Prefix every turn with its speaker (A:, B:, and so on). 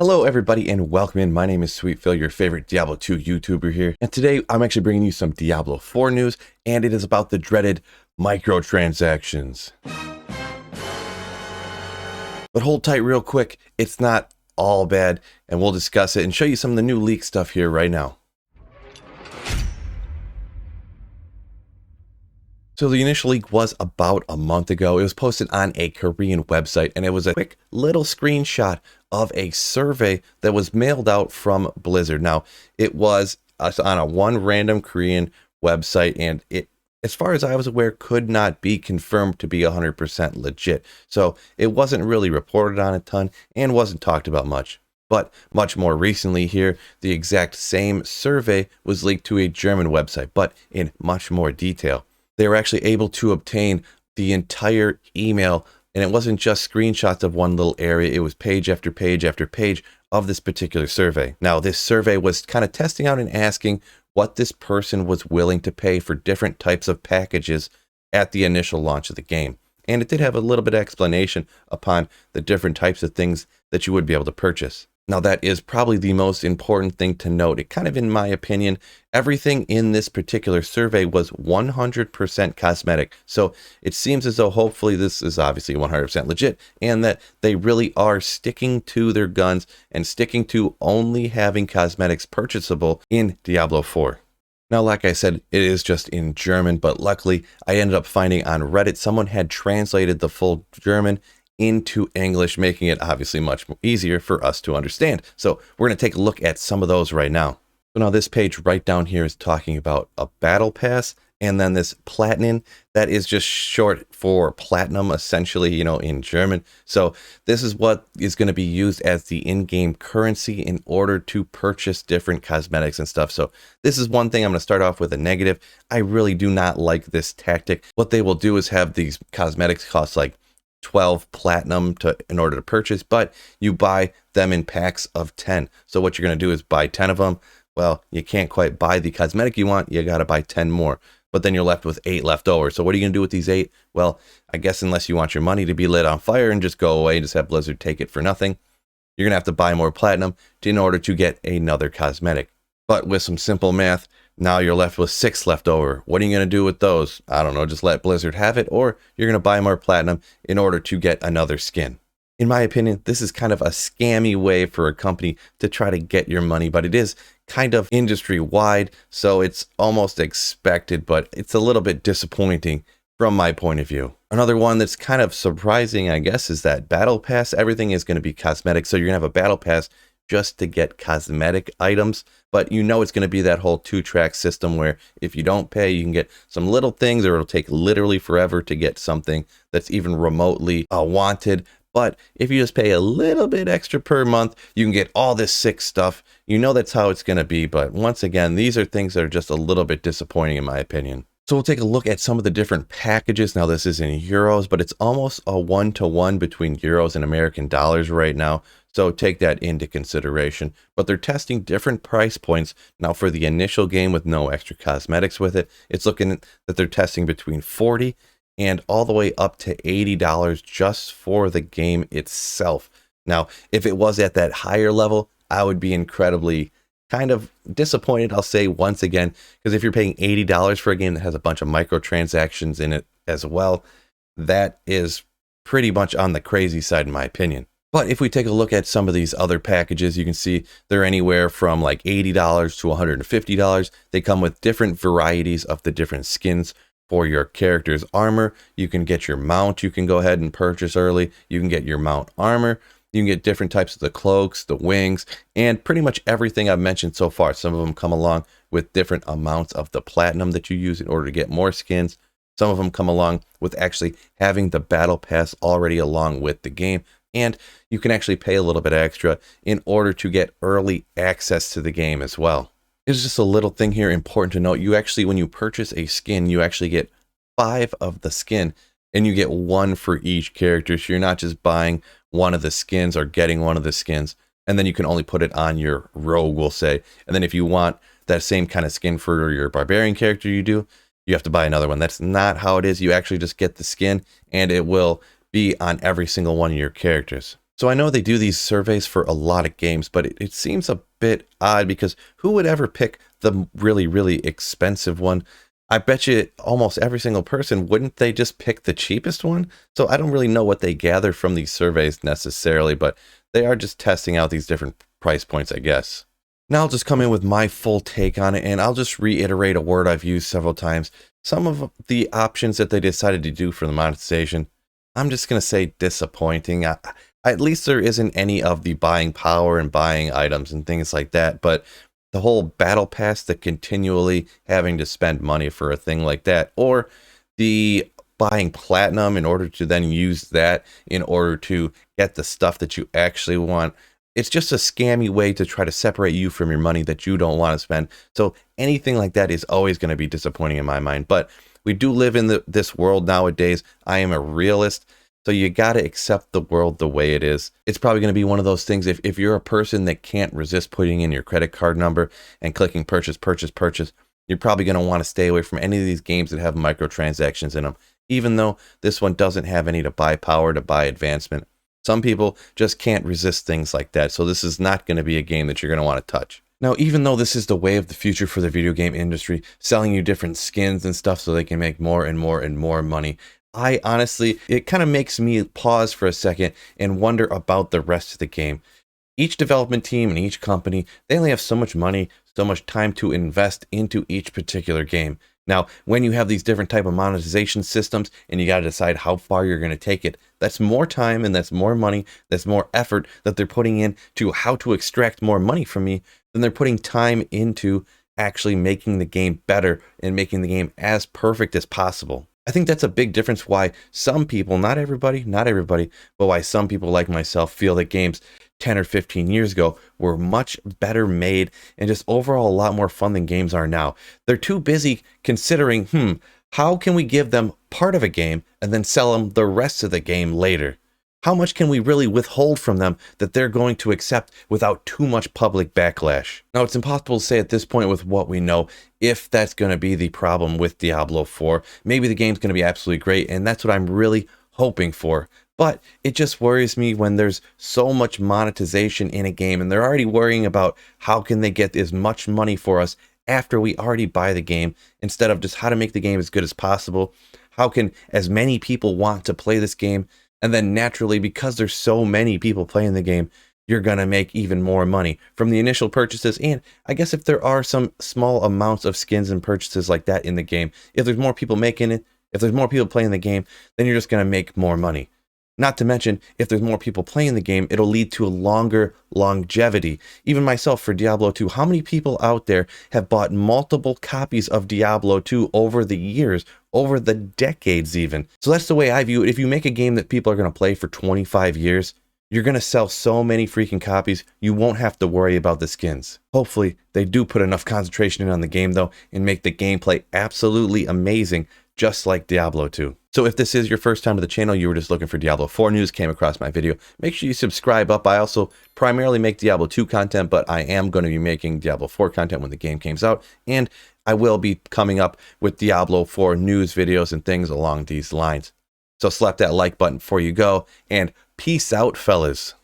A: Hello everybody and welcome in. My name is Sweet Phil, your favorite Diablo 2 YouTuber here. And today I'm actually bringing you some Diablo 4 news, and it is about the dreaded microtransactions. But hold tight real quick, it's not all bad, and we'll discuss it and show you some of the new leak stuff here right now. So the initial leak was about a month ago. It was posted on a Korean website, and it was a quick little screenshot of a survey that was mailed out from Blizzard. Now, it was on one random Korean website, and it, as far as I was aware, could not be confirmed to be 100% legit. So it wasn't really reported on a ton and wasn't talked about much. But much more recently here, the exact same survey was leaked to a German website, but in much more detail. They were actually able to obtain the entire email, and it wasn't just screenshots of one little area. It was page after page after page of this particular survey. Now, this survey was kind of testing out and asking what this person was willing to pay for different types of packages at the initial launch of the game. And it did have a little bit of explanation upon the different types of things that you would be able to purchase. Now, that is probably the most important thing to note. It kind of, in my opinion, everything in this particular survey was 100% cosmetic. So it seems as though hopefully this is obviously 100% legit, and that they really are sticking to their guns and sticking to only having cosmetics purchasable in Diablo 4. Now, like I said, it is just in German, but luckily I ended up finding on Reddit someone had translated the full German into English, making it obviously much easier for us to understand. So we're going to take a look at some of those right now. So now this page right down here is talking about a battle pass, and then this platinum, that is just short for platinum, essentially, in German. So this is what is going to be used as the in-game currency in order to purchase different cosmetics and stuff. So this is one thing I'm going to start off with a negative. I really do not like this tactic. What they will do is have these cosmetics cost like 12 platinum in order to purchase, but you buy them in packs of 10. So what you're going to do is buy 10 of them. Well, you can't quite buy the cosmetic you want. You got to buy 10 more, but then you're left with 8 left over. So what are you going to do with these 8? Well, I guess unless you want your money to be lit on fire and just go away and just have Blizzard take it for nothing, you're going to have to buy more platinum in order to get another cosmetic. But with some simple math, now you're left with 6 left over. What are you going to do with those? I don't know, just let Blizzard have it, or you're going to buy more platinum in order to get another skin. In my opinion, this is kind of a scammy way for a company to try to get your money, but it is kind of industry-wide, so it's almost expected, but it's a little bit disappointing from my point of view. Another one that's kind of surprising, I guess, is that Battle Pass. Everything is going to be cosmetic, so you're going to have a Battle Pass just to get cosmetic items, but it's going to be that whole 2-track system where if you don't pay, you can get some little things, or it'll take literally forever to get something that's even remotely wanted. But if you just pay a little bit extra per month, you can get all this sick stuff. That's how it's going to be. But once again, these are things that are just a little bit disappointing in my opinion. So we'll take a look at some of the different packages. Now, this is in euros, but it's almost a 1-to-1 between euros and American dollars right now. So take that into consideration. But they're testing different price points. Now, for the initial game with no extra cosmetics with it, it's looking that they're testing between $40 and all the way up to $80 just for the game itself. Now, if it was at that higher level, I would be incredibly kind of disappointed, I'll say once again, because if you're paying $80 for a game that has a bunch of microtransactions in it as well, that is pretty much on the crazy side in my opinion. But if we take a look at some of these other packages, you can see they're anywhere from like $80 to $150. They come with different varieties of the different skins for your character's armor. You can get your mount, you can go ahead and purchase early. You can get your mount armor. You can get different types of the cloaks, the wings, and pretty much everything I've mentioned so far. Some of them come along with different amounts of the platinum that you use in order to get more skins. Some of them come along with actually having the battle pass already along with the game. And you can actually pay a little bit extra in order to get early access to the game as well. It's just a little thing here important to note. You actually, when you purchase a skin, you actually get 5 of the skin, and you get 1 for each character. So you're not just buying one of the skins or getting one of the skins, and then you can only put it on your rogue, we'll say. And then if you want that same kind of skin for your barbarian character you have to buy another one. That's not how it is. You actually just get the skin, and it will be on every single one of your characters. So I know they do these surveys for a lot of games, but it seems a bit odd because who would ever pick the really, really expensive one? I bet you almost every single person, wouldn't they just pick the cheapest one? So I don't really know what they gather from these surveys necessarily, but they are just testing out these different price points, I guess. Now I'll just come in with my full take on it, and I'll just reiterate a word I've used several times. Some of the options that they decided to do for the monetization, I'm just going to say disappointing. At least there isn't any of the buying power and buying items and things like that, but the whole battle pass, the continually having to spend money for a thing like that, or the buying platinum in order to then use that in order to get the stuff that you actually want. It's just a scammy way to try to separate you from your money that you don't want to spend. So anything like that is always going to be disappointing in my mind. But we do live in this world nowadays. I am a realist. So you got to accept the world the way it is. It's probably going to be one of those things, if you're a person that can't resist putting in your credit card number and clicking purchase, purchase, purchase, you're probably going to want to stay away from any of these games that have microtransactions in them, even though this one doesn't have any to buy power, to buy advancement. Some people just can't resist things like that. So this is not going to be a game that you're going to want to touch. Now, even though this is the way of the future for the video game industry, selling you different skins and stuff so they can make more and more and more money, I honestly, it kind of makes me pause for a second and wonder about the rest of the game. Each development team and each company, they only have so much money, so much time to invest into each particular game. Now, when you have these different type of monetization systems and you got to decide how far you're going to take it, that's more time and that's more money, that's more effort that they're putting in to how to extract more money from me than they're putting time into actually making the game better and making the game as perfect as possible. I think that's a big difference why some people, not everybody, but why some people like myself feel that games 10 or 15 years ago were much better made and just overall a lot more fun than games are now. They're too busy considering, how can we give them part of a game and then sell them the rest of the game later? How much can we really withhold from them that they're going to accept without too much public backlash? Now, it's impossible to say at this point with what we know if that's going to be the problem with Diablo 4. Maybe the game's going to be absolutely great, and that's what I'm really hoping for. But it just worries me when there's so much monetization in a game, and they're already worrying about how can they get as much money for us after we already buy the game, instead of just how to make the game as good as possible. How can as many people want to play this game? And then naturally, because there's so many people playing the game, you're going to make even more money from the initial purchases. And I guess if there are some small amounts of skins and purchases like that in the game, if there's more people making it, if there's more people playing the game, then you're just going to make more money. Not to mention, if there's more people playing the game, it'll lead to a longer longevity. Even myself for Diablo 2, how many people out there have bought multiple copies of Diablo 2 over the years, over the decades even? So that's the way I view it. If you make a game that people are going to play for 25 years, you're going to sell so many freaking copies, you won't have to worry about the skins. Hopefully, they do put enough concentration in on the game though, and make the gameplay absolutely amazing, just like Diablo 2. So if this is your first time to the channel, you were just looking for Diablo 4 news, came across my video, make sure you subscribe up. I also primarily make Diablo 2 content, but I am going to be making Diablo 4 content when the game comes out, and I will be coming up with Diablo 4 news videos and things along these lines. So slap that like button before you go, and peace out, fellas.